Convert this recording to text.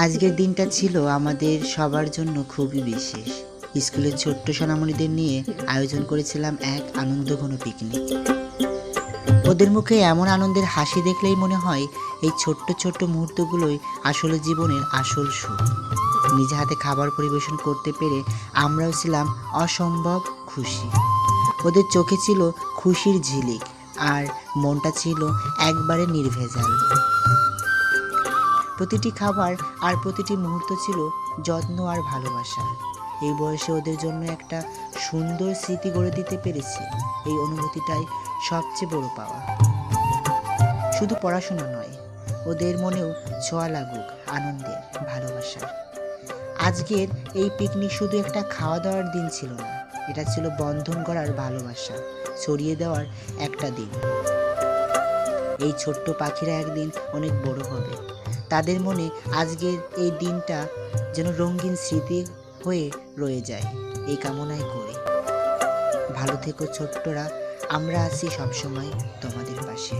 আজকের দিনটা ছিল আমাদের সবার জন্য খুবই বিশেষ। স্কুলের ছোট্ট সোনামণিদের নিয়ে আয়োজন করেছিলাম এক আনন্দঘন পিকনিক। ওদের মুখে এমন আনন্দের হাসি দেখলেই মনে হয় এই ছোট্ট ছোট্ট মুহূর্তগুলোই আসলে জীবনের আসল সুখ। নিজে হাতে খাবার পরিবেশন করতে পেরে আমরাও ছিলাম অসম্ভব খুশি। ওদের চোখে ছিল খুশির ঝিলিক, আর মনটা ছিল একবারে নির্ভেজাল। প্রতিটি খাবার আর প্রতিটি মুহূর্ত ছিল যত্ন আর ভালোবাসা। এই বয়সে ওদের জন্য একটা সুন্দর স্মৃতি গড়ে দিতে পেরেছি, এই অনুভূতিটাই সবচেয়ে বড় পাওয়া। শুধু পড়াশোনা নয়, ওদের মনেও ছোঁয়া লাগুক আনন্দের, ভালোবাসার। আজকের এই পিকনিক শুধু একটা খাওয়া দাওয়ার দিন ছিল না, এটা ছিল বন্ধন করার, ভালোবাসা ছড়িয়ে দেওয়ার একটা দিন। এই ছোট্ট পাখিরা একদিন অনেক বড় হবে, তাদের মনে আজকের এই দিনটা যেন রঙিন স্মৃতি হয়ে রয়ে যায়, এই কামনাই করি। ভালো থেকো ছোট্টরা, আমরা আছি সবসময় তোমাদের পাশে।